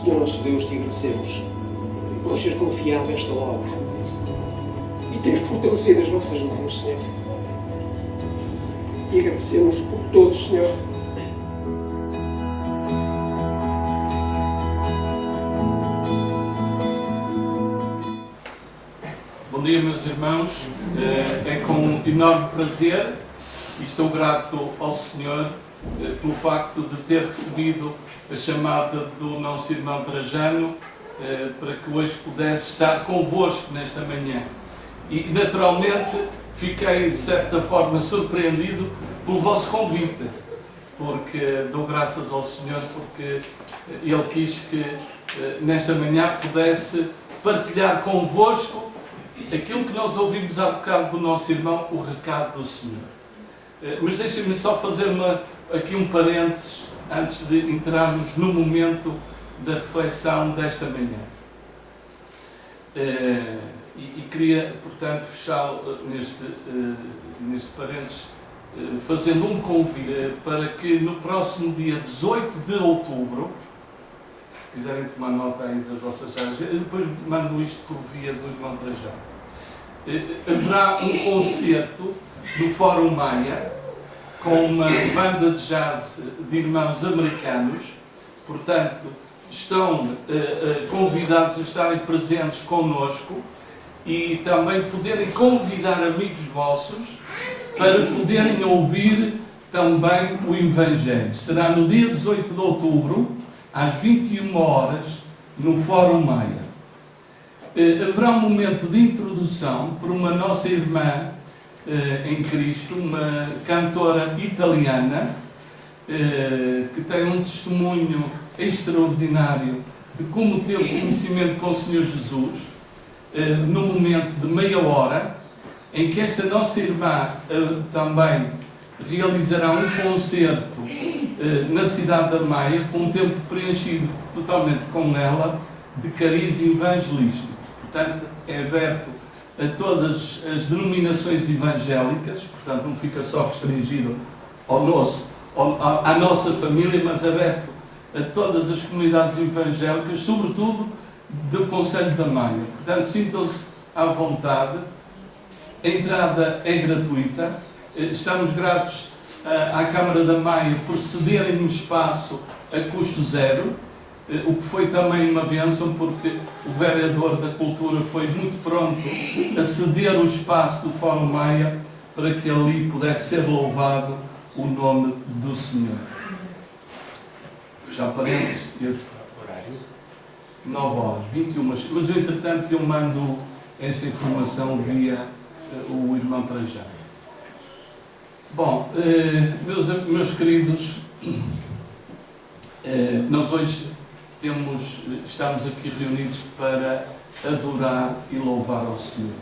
Senhor nosso Deus, te agradecemos por nos teres confiado esta obra e tens fortalecido as nossas mãos, Senhor. E agradecemos por todos, Senhor. Bom dia, meus irmãos. É com enorme prazer e estou grato ao Senhor pelo facto de ter recebido a chamada do nosso irmão Trajano para que hoje pudesse estar convosco nesta manhã. E, naturalmente, fiquei, de certa forma, surpreendido pelo vosso convite, porque dou graças ao Senhor porque Ele quis que, nesta manhã, pudesse partilhar convosco aquilo que nós ouvimos há bocado do nosso irmão, o recado do Senhor. Mas deixem-me só fazer aqui um parênteses antes de entrarmos no momento da reflexão desta manhã. E queria, portanto, fechá-lo neste parênteses, fazendo um convite para que no próximo dia 18 de outubro, se quiserem tomar nota aí das vossas áreas, depois mando isto por via do irmão Trajano. Haverá um concerto no Fórum Maia com uma banda de jazz de irmãos americanos. Portanto, estão convidados a estarem presentes connosco e também poderem convidar amigos vossos para poderem ouvir também o Evangelho. Será no dia 18 de outubro, às 21 horas, no Fórum Maia. Haverá um momento de introdução por uma nossa irmã em Cristo, uma cantora italiana, que tem um testemunho extraordinário de como teve conhecimento com o Senhor Jesus, no momento de meia hora, em que esta nossa irmã também realizará um concerto na cidade da Maia, com um tempo preenchido totalmente com ela, de cariz evangelístico. Portanto, é aberto a todas as denominações evangélicas, portanto não fica só restringido à nossa família, mas aberto a todas as comunidades evangélicas, sobretudo do Conselho da Maia. Portanto, sintam-se à vontade, a entrada é gratuita, estamos gratos à Câmara da Maia por cederem um espaço a custo zero, o que foi também uma bênção, porque o vereador da Cultura foi muito pronto a ceder o espaço do Fórum Maia para que ali pudesse ser louvado o nome do Senhor. Já parênteses, 9 horas, 21, mas entretanto eu mando esta informação via o irmão Trajano. Bom, meus queridos, nós hoje estamos aqui reunidos para adorar e louvar ao Senhor.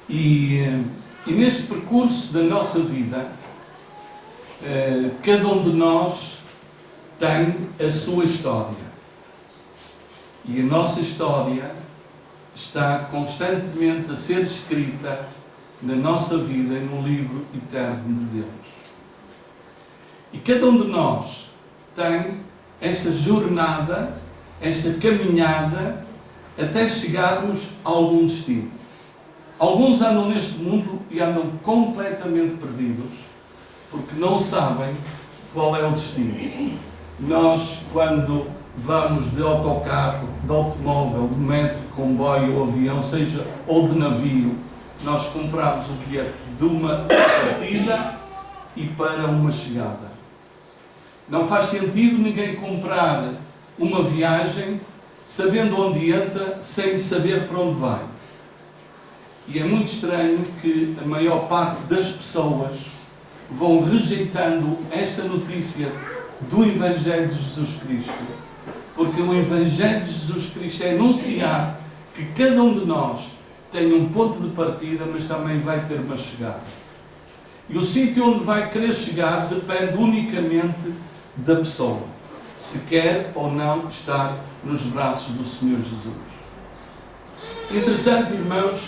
E neste percurso da nossa vida, cada um de nós tem a sua história. E a nossa história está constantemente a ser escrita na nossa vida e no livro eterno de Deus. E cada um de nós tem esta jornada, esta caminhada, até chegarmos a algum destino. Alguns andam neste mundo e andam completamente perdidos, porque não sabem qual é o destino. Nós, quando vamos de autocarro, de automóvel, de metro, de comboio ou avião, seja ou de navio, nós compramos o bilhete de uma partida e para uma chegada. Não faz sentido ninguém comprar uma viagem sabendo onde entra, sem saber para onde vai. E é muito estranho que a maior parte das pessoas vão rejeitando esta notícia do Evangelho de Jesus Cristo. Porque o Evangelho de Jesus Cristo é anunciar que cada um de nós tem um ponto de partida, mas também vai ter uma chegada. E o sítio onde vai querer chegar depende unicamente da pessoa, se quer ou não estar nos braços do Senhor Jesus. Interessante, irmãos,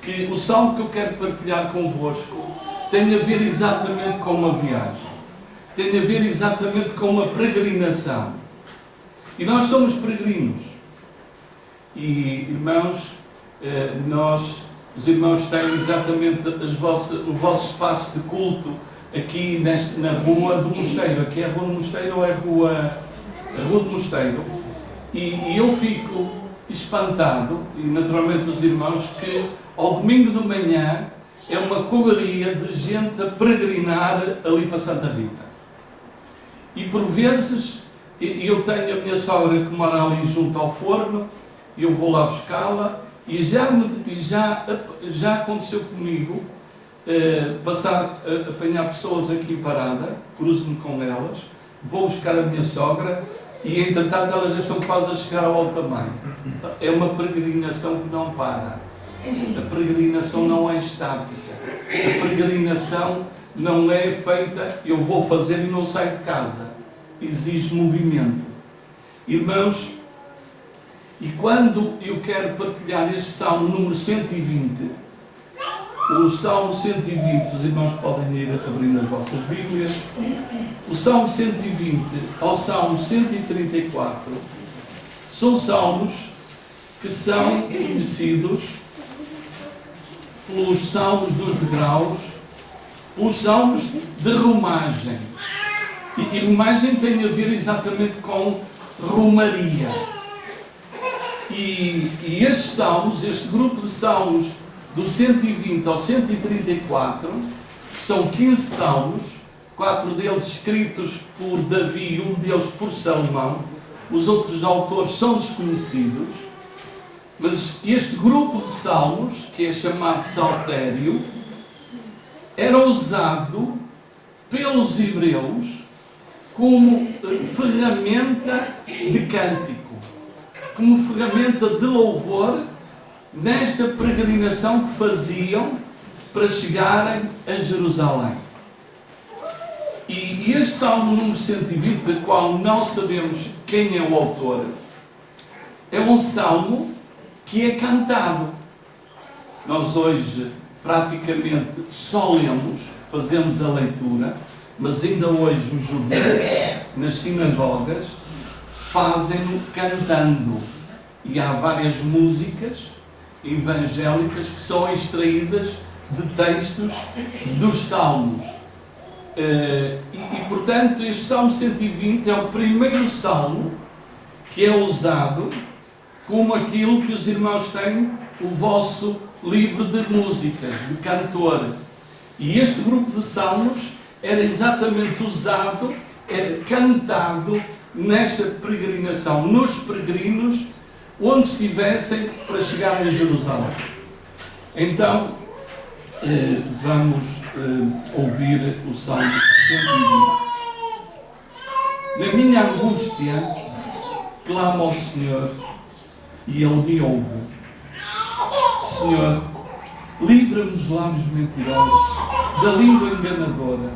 que o salmo que eu quero partilhar convosco tem a ver exatamente com uma viagem, tem a ver exatamente com uma peregrinação. E nós somos peregrinos. E, irmãos, os irmãos têm exatamente o vosso espaço de culto aqui na rua do Mosteiro. Aqui é a Rua do Mosteiro ou é a Rua do Mosteiro. E eu fico espantado, e naturalmente os irmãos, que ao domingo de manhã é uma correria de gente a peregrinar ali para Santa Rita. E por vezes, eu tenho a minha sogra que mora ali junto ao forno, e eu vou lá buscá-la, e já aconteceu comigo apanhar pessoas aqui em parada, cruzo-me com elas, vou buscar a minha sogra, e entretanto elas já estão quase a chegar ao alto tamanho. É uma peregrinação que não para. A peregrinação não é estática. A peregrinação não é feita, eu vou fazer e não saio de casa. Exige movimento. Irmãos, e quando eu quero partilhar este Salmo número 120, o Salmo 120, os irmãos podem ir abrindo as vossas Bíblias, o Salmo 120 ao Salmo 134, são salmos que são conhecidos pelos salmos dos degraus, pelos salmos de romagem. E romagem tem a ver exatamente com romaria. E estes salmos, este grupo de salmos do 120 ao 134, são 15 salmos, 4 deles escritos por Davi e um deles por Salomão. Os outros autores são desconhecidos. Mas este grupo de salmos, que é chamado saltério, era usado pelos hebreus como ferramenta de cântico, como ferramenta de louvor nesta peregrinação que faziam para chegarem a Jerusalém. E este Salmo número 120, do qual não sabemos quem é o autor, é um salmo que é cantado. Nós hoje praticamente só lemos, fazemos a leitura, mas ainda hoje os judeus nas sinagogas fazem-no cantando. E há várias músicas evangélicas que são extraídas de textos dos salmos. Portanto, este Salmo 120 é o primeiro salmo que é usado como aquilo que os irmãos têm, o vosso livro de músicas, de cantor. E este grupo de salmos era exatamente usado, era cantado nesta peregrinação, nos peregrinos, onde estivessem para chegarem a Jerusalém. Então, vamos ouvir o Salmo 120. Na minha angústia, clamo ao Senhor e Ele me ouve. Senhor, livra-me dos lábios mentirosos, da língua enganadora.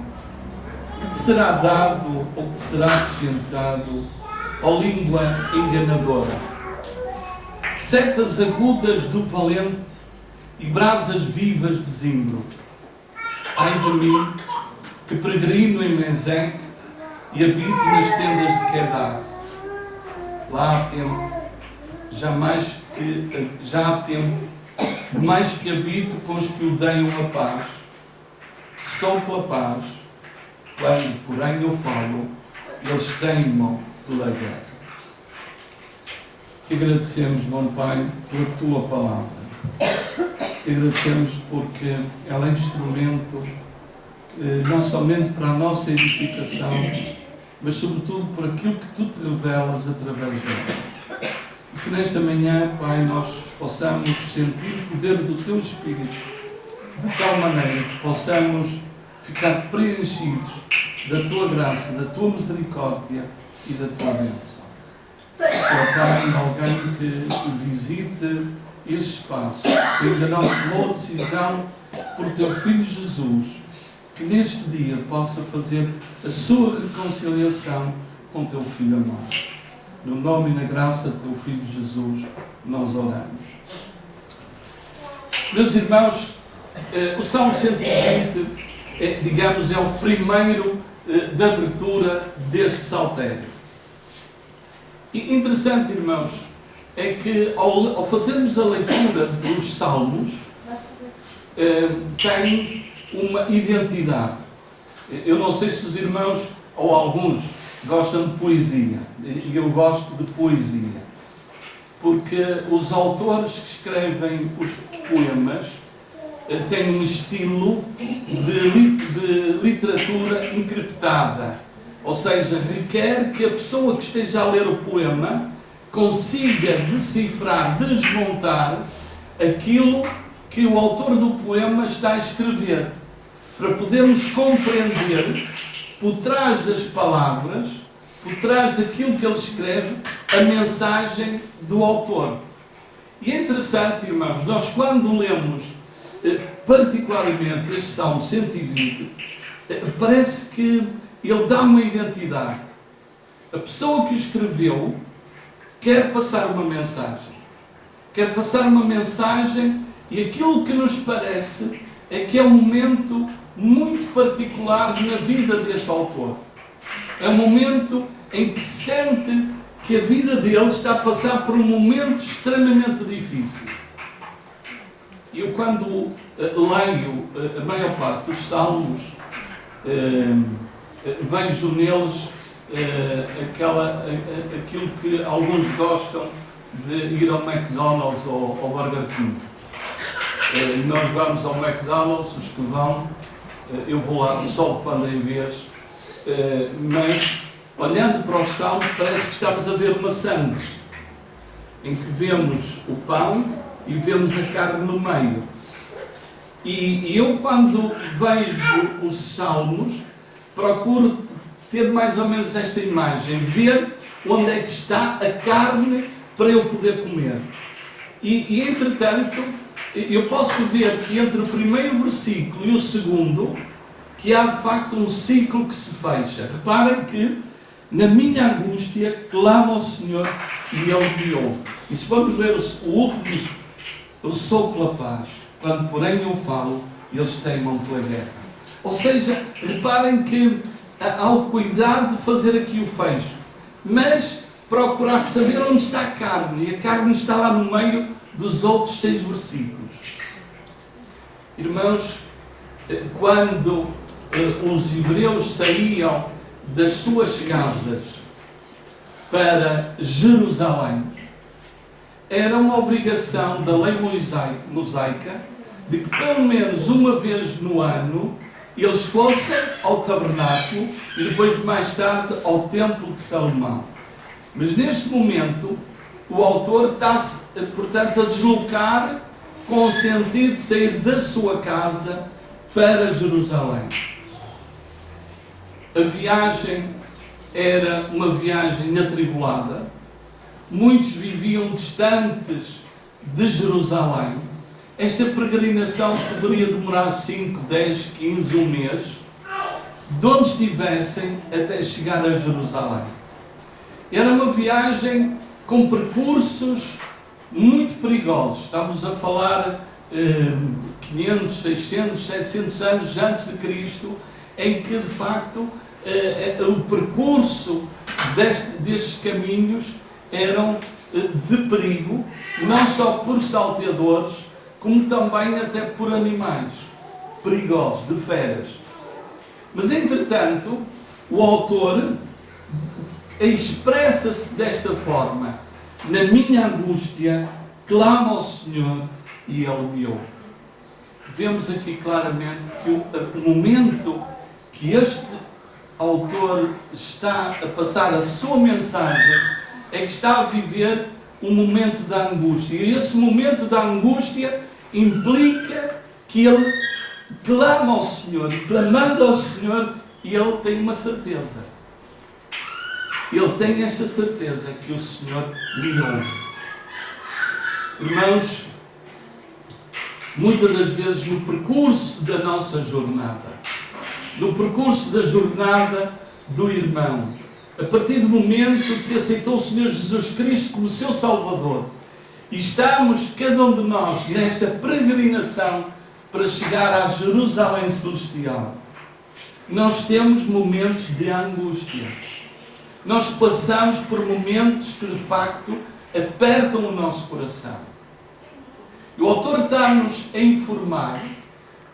Que te será dado ou que te será acrescentado, ó língua enganadora? Setas agudas do valente e brasas vivas de zimbro. Ai de mim, que peregrino em Meseque e habito nas tendas de Quedar. Lá há tempo, já há tempo, mais que habito com os que odeiam a paz. Só pela paz, quando, porém, eu falo, eles teimam pela guerra. Te agradecemos, bom Pai, pela Tua palavra. Te agradecemos porque ela é instrumento não somente para a nossa edificação, mas sobretudo por aquilo que Tu te revelas através dela. E que nesta manhã, Pai, nós possamos sentir o poder do Teu Espírito de tal maneira que possamos ficar preenchidos da Tua graça, da Tua misericórdia e da Tua bênção. Pai, alguém que visite este espaço, que ainda não tomou decisão por Teu Filho Jesus, que neste dia possa fazer a sua reconciliação com Teu Filho amado. No nome e na graça de Teu Filho Jesus, nós oramos. Meus irmãos, o Salmo 120, digamos, é o primeiro de abertura deste saltério. E interessante, irmãos, é que ao fazermos a leitura dos Salmos, tem uma identidade. Eu não sei se os irmãos, ou alguns, gostam de poesia. E eu gosto de poesia. Porque os autores que escrevem os poemas têm um estilo de literatura encriptada. Ou seja, requer que a pessoa que esteja a ler o poema consiga decifrar, desmontar aquilo que o autor do poema está a escrever, para podermos compreender, por trás das palavras, por trás daquilo que ele escreve, a mensagem do autor. E é interessante, irmãos, nós quando lemos particularmente este Salmo 120, parece que ele dá uma identidade. A pessoa que o escreveu quer passar uma mensagem. Quer passar uma mensagem, e aquilo que nos parece é que é um momento muito particular na vida deste autor. É um momento em que sente que a vida dele está a passar por um momento extremamente difícil. Eu, quando leio a maior parte dos Salmos, vejo neles aquilo que alguns gostam de ir ao McDonald's ou ao Burger King. Nós vamos ao McDonald's, os que vão, eu vou lá só quando em vez, mas olhando para os Salmos parece que estamos a ver uma sandes, em que vemos o pão e vemos a carne no meio. E eu, quando vejo os Salmos, procuro ter mais ou menos esta imagem, ver onde é que está a carne para eu poder comer. E entretanto, eu posso ver que entre o primeiro versículo e o segundo, que há de facto um ciclo que se fecha. Reparem que, na minha angústia, clamo ao Senhor e Ele me ouve. E se vamos ler o último, diz: eu sou pela paz, quando porém eu falo, eles teimam pela guerra. Ou seja, reparem que há o cuidado de fazer aqui o fecho, mas procurar saber onde está a carne, e a carne está lá no meio dos outros 6 versículos. Irmãos, quando os hebreus saíam das suas casas para Jerusalém, era uma obrigação da lei mosaica de que pelo menos uma vez no ano eles fossem ao tabernáculo e depois mais tarde ao templo de Salomão. Mas neste momento o autor está-se, portanto, a deslocar com o sentido de sair da sua casa para Jerusalém. A viagem era uma viagem atribulada. Muitos viviam distantes de Jerusalém. Esta peregrinação poderia demorar 5, 10, 15, um mês, de onde estivessem até chegar a Jerusalém. Era uma viagem com percursos muito perigosos. Estamos a falar 500, 600, 700 anos antes de Cristo, em que de facto o percurso destes caminhos eram de perigo, não só por salteadores, como também até por animais perigosos, de feras. Mas entretanto, o autor expressa-se desta forma: na minha angústia, clamo ao Senhor e Ele me ouve. Vemos aqui claramente que o momento que este autor está a passar a sua mensagem é que está a viver um momento da angústia. E esse momento da angústia implica que ele clama ao Senhor, e clamando ao Senhor, ele tem uma certeza. Ele tem esta certeza que o Senhor lhe ouve. Irmãos, muitas das vezes no percurso da nossa jornada, no percurso da jornada do irmão, a partir do momento que aceitou o Senhor Jesus Cristo como seu Salvador, e estamos, cada um de nós, nesta peregrinação para chegar à Jerusalém Celestial, nós temos momentos de angústia. nós passamos por momentos que de facto apertam o nosso coração. E o autor está-nos a informar,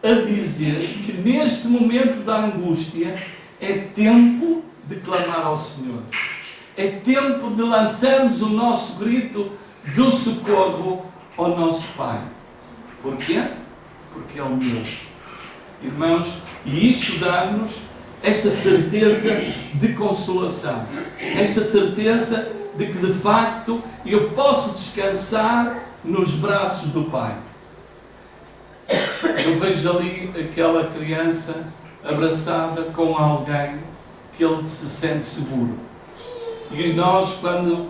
a dizer que neste momento da angústia é tempo de clamar ao Senhor. É tempo de lançarmos o nosso grito do socorro ao nosso Pai. Porquê? Porque é o meu. Irmãos, e isto dá-nos esta certeza de consolação. Esta certeza de que de facto eu posso descansar nos braços do Pai. Eu vejo ali aquela criança abraçada com alguém que ele se sente seguro. E nós, quando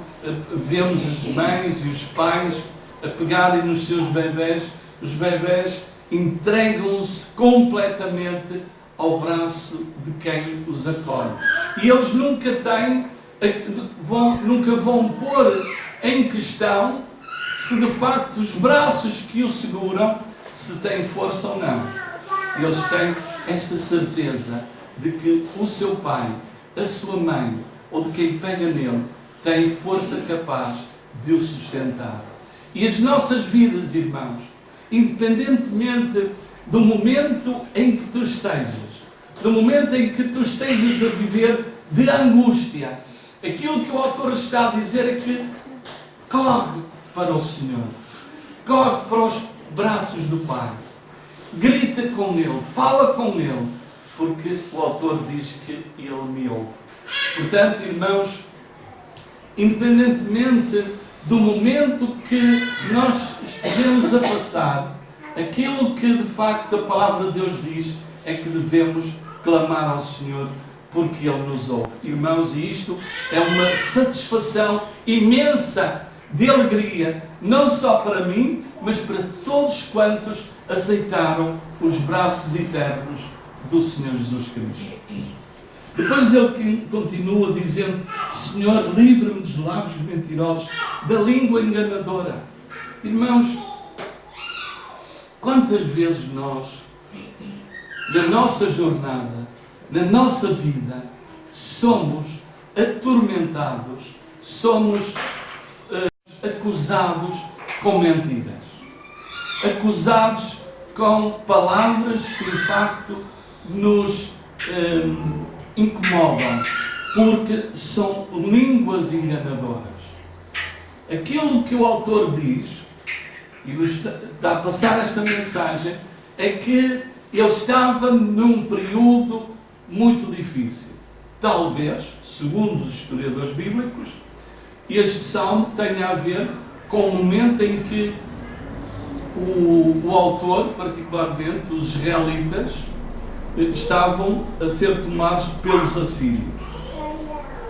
vemos as mães e os pais a pegarem nos seus bebés, os bebés entregam-se completamente ao braço de quem os acolhe. E eles nunca vão pôr em questão se de facto os braços que o seguram se têm força ou não. Eles têm esta certeza de que o seu pai, a sua mãe ou de quem pega nele tem força capaz de o sustentar. E as nossas vidas, irmãos, independentemente do momento em que tu estejas, do momento em que tu estejas a viver de angústia, aquilo que o autor está a dizer é que corre para o Senhor, corre para os braços do Pai, grita com Ele, fala com Ele, porque o autor diz que Ele me ouve. Portanto, irmãos, independentemente do momento que nós estejamos a passar, aquilo que de facto a palavra de Deus diz é que devemos clamar ao Senhor porque Ele nos ouve. Irmãos, e isto é uma satisfação imensa de alegria, não só para mim, mas para todos quantos aceitaram os braços eternos do Senhor Jesus Cristo. Depois ele continua dizendo: Senhor, livra-me dos lábios mentirosos, da língua enganadora. Irmãos, quantas vezes nós, na nossa jornada, na nossa vida, somos atormentados, somos acusados com mentiras, acusados com palavras que de facto nos incomodam, porque são línguas enganadoras. Aquilo que o autor diz, e nos está a passar esta mensagem, é que ele estava num período muito difícil. Talvez, segundo os historiadores bíblicos, este salmo tenha a ver com o momento em que o autor, particularmente os israelitas, estavam a ser tomados pelos assírios.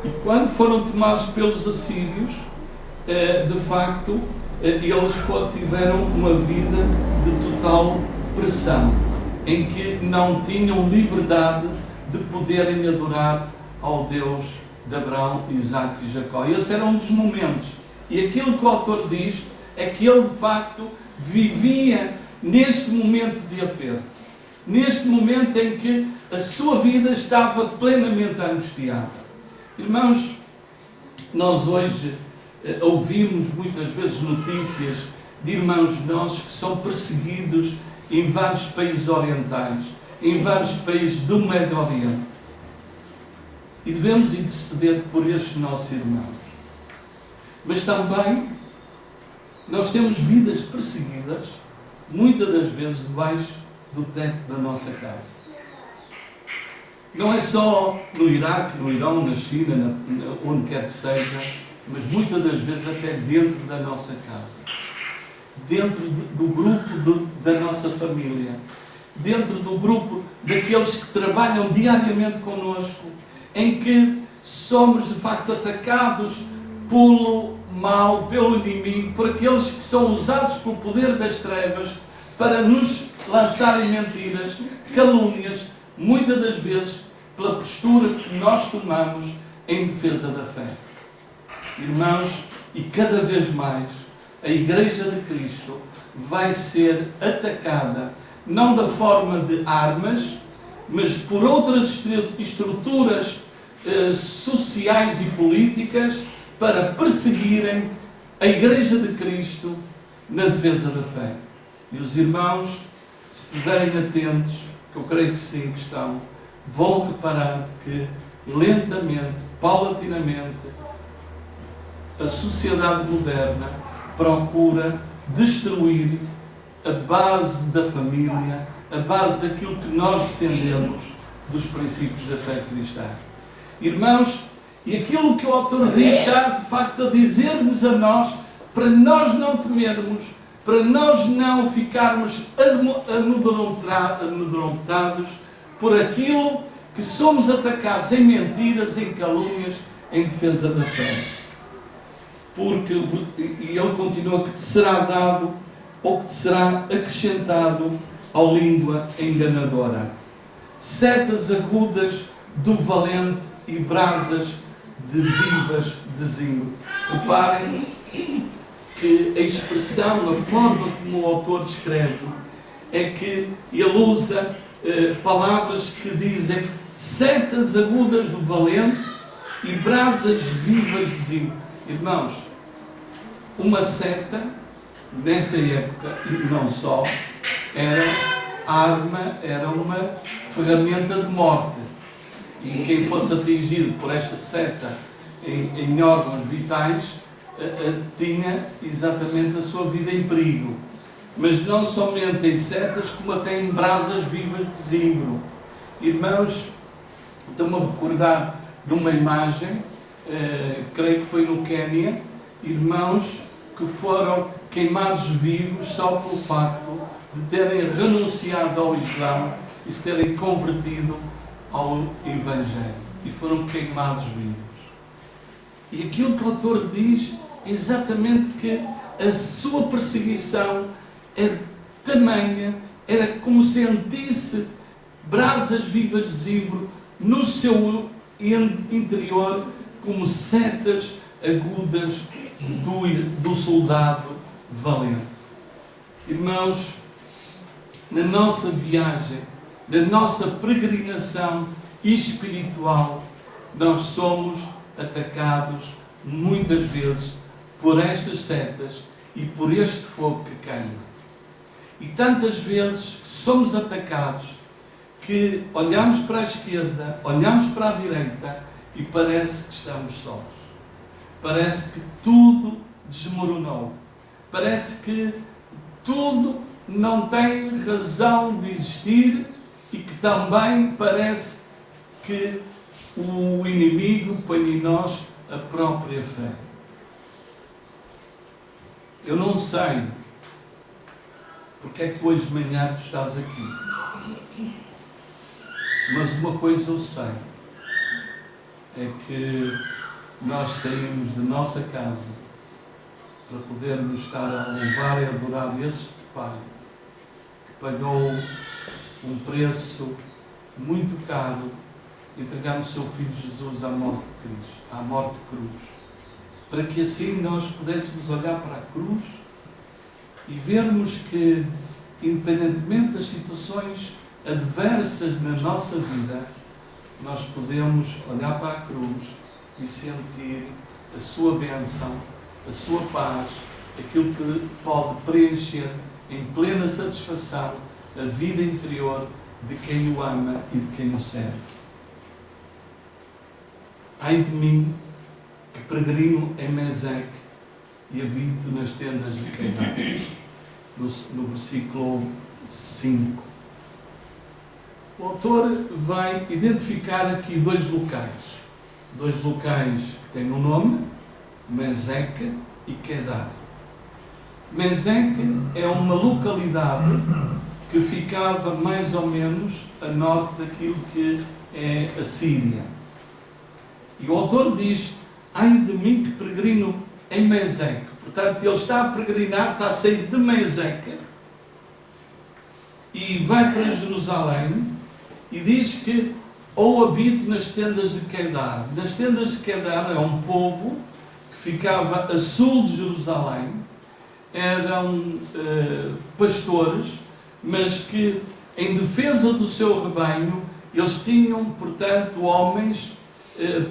E quando foram tomados pelos assírios, de facto, eles tiveram uma vida de total pressão, em que não tinham liberdade de poderem adorar ao Deus de Abraão, Isaque e Jacó. E esse era um dos momentos. E aquilo que o autor diz é que ele, de facto, vivia neste momento de aperto. Neste momento em que a sua vida estava plenamente angustiada. Irmãos, nós hoje ouvimos muitas vezes notícias de irmãos nossos que são perseguidos em vários países orientais, em vários países do Médio Oriente. E devemos interceder por estes nossos irmãos. Mas também nós temos vidas perseguidas, muitas das vezes debaixo do teto da nossa casa. Não é só no Iraque, no Irão, na China, onde quer que seja, mas muitas das vezes até dentro da nossa casa, dentro do grupo da nossa família, dentro do grupo daqueles que trabalham diariamente connosco, em que somos de facto atacados pelo mal, pelo inimigo, por aqueles que são usados pelo poder das trevas para nos lançarem mentiras, calúnias, muitas das vezes pela postura que nós tomamos em defesa da fé. Irmãos, e cada vez mais a Igreja de Cristo vai ser atacada, não da forma de armas, mas por outras estruturas sociais e políticas para perseguirem a Igreja de Cristo na defesa da fé. E os irmãos, se estiverem atentos, que eu creio que sim, que estão, vão reparar que lentamente, paulatinamente, a sociedade moderna procura destruir a base da família, a base daquilo que nós defendemos dos princípios da fé cristã. Irmãos, e aquilo que o autor diz está de facto a dizer-nos a nós, para nós não temermos, para nós não ficarmos amedrontados por aquilo que somos atacados em mentiras, em calúnias, em defesa da fé. Porque, e ele continua, que te será dado ou que te será acrescentado à língua enganadora. Setas agudas do valente e brasas de vivas de zinco. Reparem que a expressão, a forma como o autor escreve, é que ele usa palavras que dizem setas agudas do valente e brasas vivas de zinco. Irmãos, uma seta, nesta época, e não só, era arma, era uma ferramenta de morte. E quem fosse atingido por esta seta em órgãos vitais, tinha exatamente a sua vida em perigo. Mas não somente em setas, como até em brasas vivas de zimbro. Irmãos, estou-me a recordar de uma imagem, creio que foi no Quénia, irmãos que foram queimados vivos só pelo facto de terem renunciado ao Islão e se terem convertido ao Evangelho. E foram queimados vivos. E aquilo que o autor diz é exatamente que a sua perseguição é tamanha, era como se brasas vivas de zimbro no seu interior, como setas agudas do soldado valente. Irmãos, na nossa viagem, na nossa peregrinação espiritual, nós somos atacados muitas vezes por estas setas e por este fogo que queima. E tantas vezes que somos atacados que olhamos para a esquerda, olhamos para a direita e parece que estamos sós. Parece que tudo desmoronou. Parece que tudo não tem razão de existir e que também parece que o inimigo põe em nós a própria fé. Eu não sei porque é que hoje de manhã tu estás aqui. Mas uma coisa eu sei, é que nós saímos de nossa casa para podermos estar a louvar e adorar esse Pai que pagou um preço muito caro, entregando o seu Filho Jesus à morte de Cristo, à morte de cruz, para que assim nós pudéssemos olhar para a cruz e vermos que, independentemente das situações adversas na nossa vida, nós podemos olhar para a cruz e sentir a sua bênção, a sua paz, aquilo que pode preencher em plena satisfação a vida interior de quem o ama e de quem o serve. Ai de mim, que peregrino em Meseque e habito nas tendas de Canaã. No versículo 5. O autor vai identificar aqui dois locais que têm um nome, Meseque e Kedar. Meseque é uma localidade que ficava mais ou menos a norte daquilo que é a Síria. E o autor diz, ai de mim que peregrino em Meseque. Portanto, ele está a peregrinar, está a sair de Meseque e vai para Jerusalém e diz que ou habito nas tendas de Kedar. Nas tendas de Kedar é um povo que ficava a sul de Jerusalém, eram pastores, mas que em defesa do seu rebanho eles tinham, portanto, homens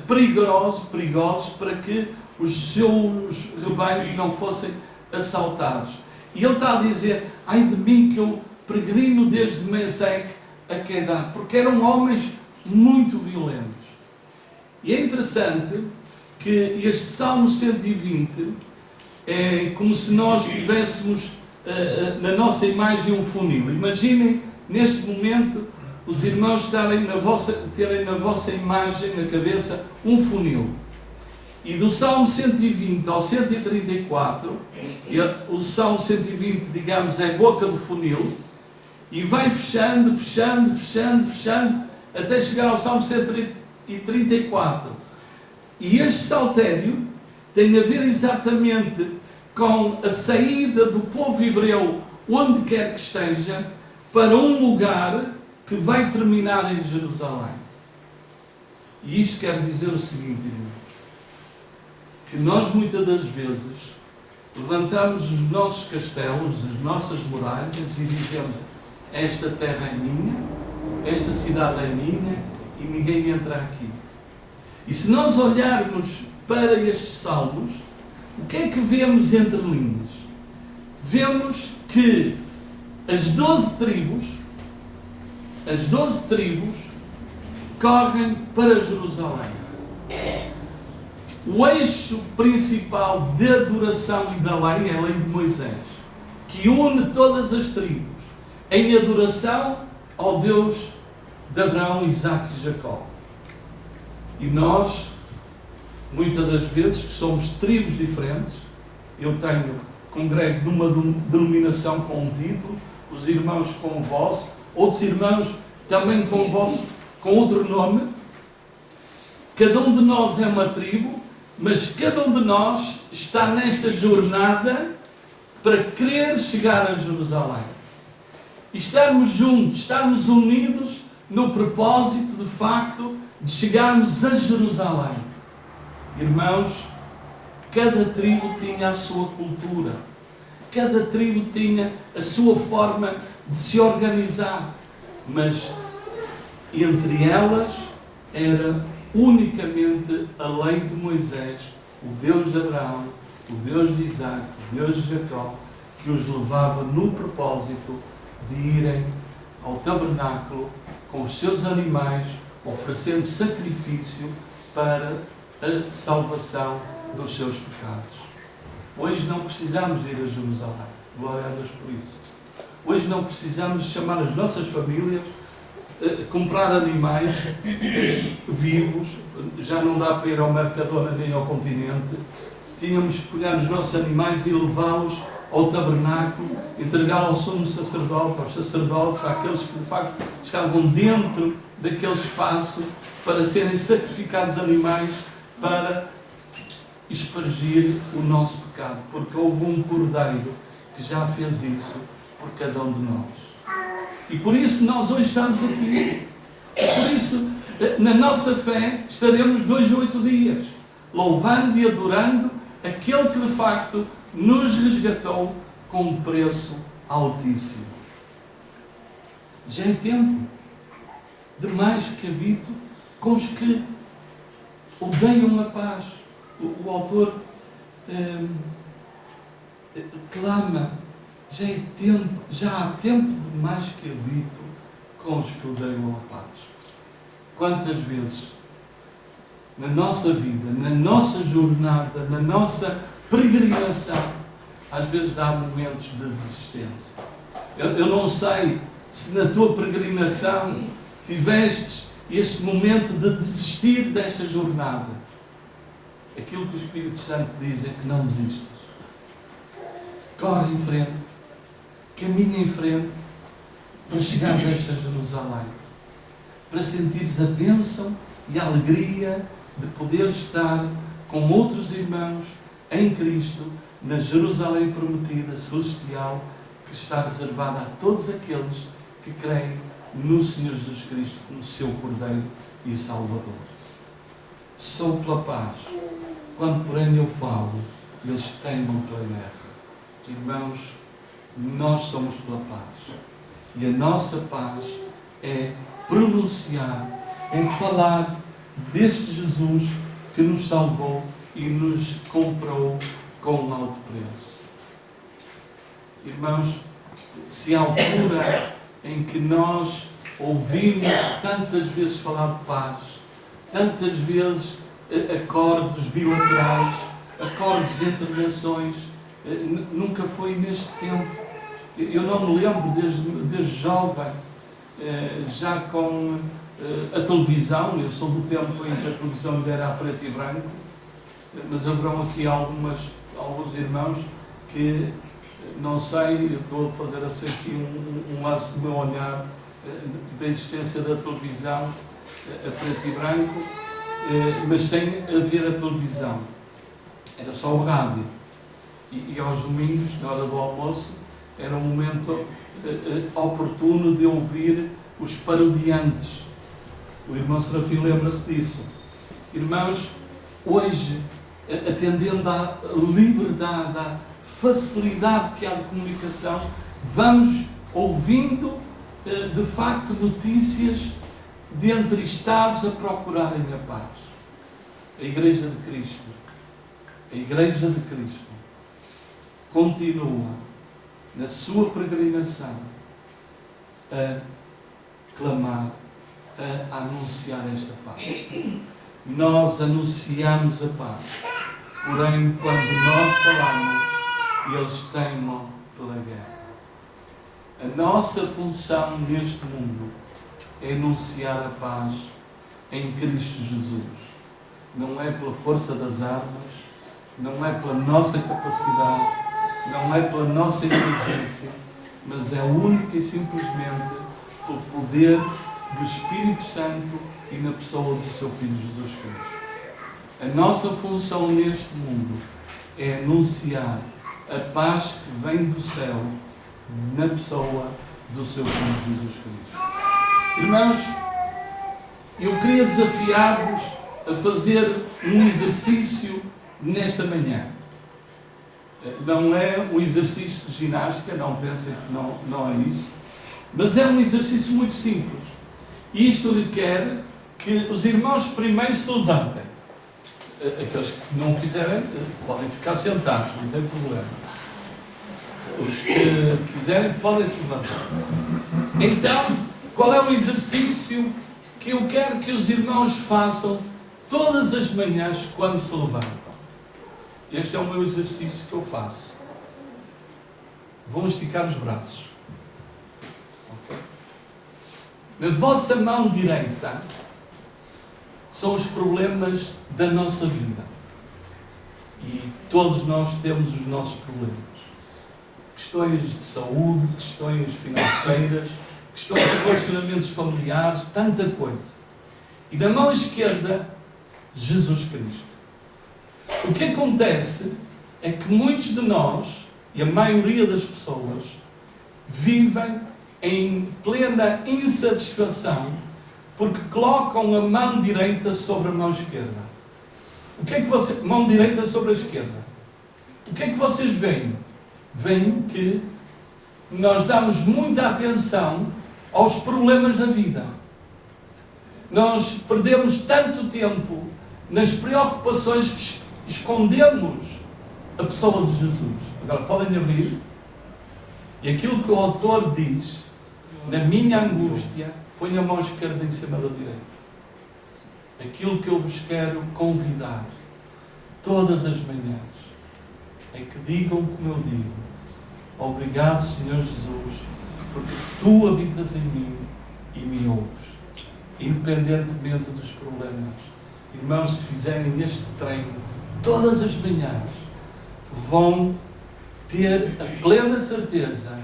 perigosos para que os seus rebanhos não fossem assaltados. E ele está a dizer: ai de mim que eu peregrino desde Meseque a Quedar, porque eram homens muito violentos. E é interessante que este Salmo 120 é como se nós tivéssemos na nossa imagem um funil. Imaginem neste momento os irmãos terem na vossa imagem, na cabeça, um funil. E do Salmo 120 ao 134, o Salmo 120, digamos, é a boca do funil, e vai fechando, até chegar ao Salmo 134. E este saltério tem a ver exatamente com a saída do povo hebreu, onde quer que esteja, para um lugar que vai terminar em Jerusalém. E isto quer dizer o seguinte, irmãos, que nós muitas das vezes levantamos os nossos castelos, as nossas muralhas e dizemos: esta terra é minha, esta cidade é minha e ninguém entra aqui. E se nós olharmos para estes salmos, o que é que vemos entre linhas? Vemos que as 12 tribos correm para Jerusalém. O eixo principal de adoração e da lei é a lei de Moisés, que une todas as tribos em adoração ao Deus de Abraão, Isaque e Jacó. E nós, muitas das vezes, que somos tribos diferentes, eu congrego numa denominação com um título, os irmãos com o vosso, outros irmãos também com o vosso, com outro nome. Cada um de nós é uma tribo, mas cada um de nós está nesta jornada para querer chegar a Jerusalém. E estarmos juntos, estarmos unidos no propósito, de facto, de chegarmos a Jerusalém. Irmãos, cada tribo tinha a sua cultura, cada tribo tinha a sua forma de se organizar, mas entre elas era unicamente a lei de Moisés, o Deus de Abraão, o Deus de Isaque, o Deus de Jacó, que os levava no propósito de irem ao tabernáculo com os seus animais, oferecendo sacrifício para a salvação dos seus pecados. Hoje não precisamos de ir a Jerusalém. Glória a Deus por isso. Hoje não precisamos chamar as nossas famílias, comprar animais vivos. Já não dá para ir ao Mercadona nem ao Continente. Tínhamos que pegar os nossos animais e levá-los ao tabernáculo, entregar ao sumo sacerdote, aos sacerdotes, àqueles que de facto estavam dentro daquele espaço, para serem sacrificados animais para espargir o nosso pecado, porque houve um cordeiro que já fez isso por cada um de nós. E por isso nós hoje estamos aqui. Por isso, na nossa fé, estaremos 2 a 8 dias, louvando e adorando aquele que de facto nos resgatou com um preço altíssimo. Já é tempo de mais que habito com os que odeiam a paz. O autor clama: já há tempo de mais que habito com os que odeiam a paz. Quantas vezes na nossa vida, na nossa jornada, na nossa peregrinação, às vezes dá momentos de desistência. Eu não sei se na tua peregrinação tivestes este momento de desistir desta jornada. Aquilo que o Espírito Santo diz é que não desistas. Corre em frente, caminha em frente, para chegares a esta Jerusalém, para sentires a bênção e a alegria de poder estar com outros irmãos em Cristo, na Jerusalém prometida, celestial, que está reservada a todos aqueles que creem no Senhor Jesus Cristo como seu Cordeiro e Salvador. Sou pela paz. Quando, porém, eu falo, eles temem pela guerra. Irmãos, nós somos pela paz. E a nossa paz é pronunciar, é falar deste Jesus que nos salvou e nos comprou com um alto preço. Irmãos, se a altura em que nós ouvimos tantas vezes falar de paz, tantas vezes acordos bilaterais, acordos entre nações, nunca foi neste tempo. Eu não me lembro desde jovem, já com a televisão. Eu sou do tempo em que a televisão ainda era a preto e branco, mas haverão aqui alguns irmãos que, não sei, eu estou a fazer assim aqui um lance do meu olhar da existência da televisão a preto e branco, mas sem haver a televisão. Era só o rádio. E aos domingos, na hora do almoço, era um momento oportuno de ouvir os parodiantes. O irmão Serafim lembra-se disso. Irmãos, hoje, atendendo à liberdade, à facilidade que há de comunicação, vamos ouvindo, de facto, notícias de entrevistados a procurarem a paz. A Igreja de Cristo continua na sua peregrinação a clamar, a anunciar esta paz. Nós anunciamos a paz, porém, quando nós falamos, eles teimam pela guerra. A nossa função neste mundo é anunciar a paz em Cristo Jesus. Não é pela força das armas, não é pela nossa capacidade, não é pela nossa inteligência, mas é única e simplesmente pelo poder do Espírito Santo e na pessoa do seu Filho Jesus Cristo. A nossa função neste mundo é anunciar a paz que vem do céu na pessoa do seu Filho Jesus Cristo. Irmãos, eu queria desafiar-vos a fazer um exercício nesta manhã. Não é um exercício de ginástica, não pensem que não é isso, mas é um exercício muito simples. E isto requer que os irmãos primeiro se levantem. Aqueles que não quiserem podem ficar sentados, não tem problema. Os que quiserem podem se levantar. Então, qual é o exercício que eu quero que os irmãos façam todas as manhãs quando se levantam? Este é o meu exercício que eu faço. Vão esticar os braços. Okay? Na vossa mão direita são os problemas da nossa vida. E todos nós temos os nossos problemas. Questões de saúde, questões financeiras, questões de relacionamentos familiares, tanta coisa. E na mão esquerda, Jesus Cristo. O que acontece é que muitos de nós, e a maioria das pessoas, vivem em plena insatisfação porque colocam a mão direita sobre a mão esquerda. O que é que vocês... Mão direita sobre a esquerda. O que é que vocês veem? Veem que nós damos muita atenção aos problemas da vida. Nós perdemos tanto tempo nas preocupações que escondemos a pessoa de Jesus. Agora, podem abrir. E aquilo que o autor diz, na minha angústia, ponho a mão esquerda em cima da direita. Aquilo que eu vos quero convidar, todas as manhãs, é que digam como eu digo: obrigado, Senhor Jesus, porque Tu habitas em mim e me ouves, independentemente dos problemas. Irmãos, se fizerem este treino todas as manhãs, vão ter a plena certeza,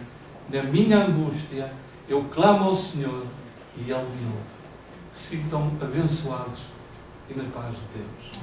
na minha angústia, eu clamo ao Senhor e Ele me ouve. Que se sintam abençoados e na paz de Deus.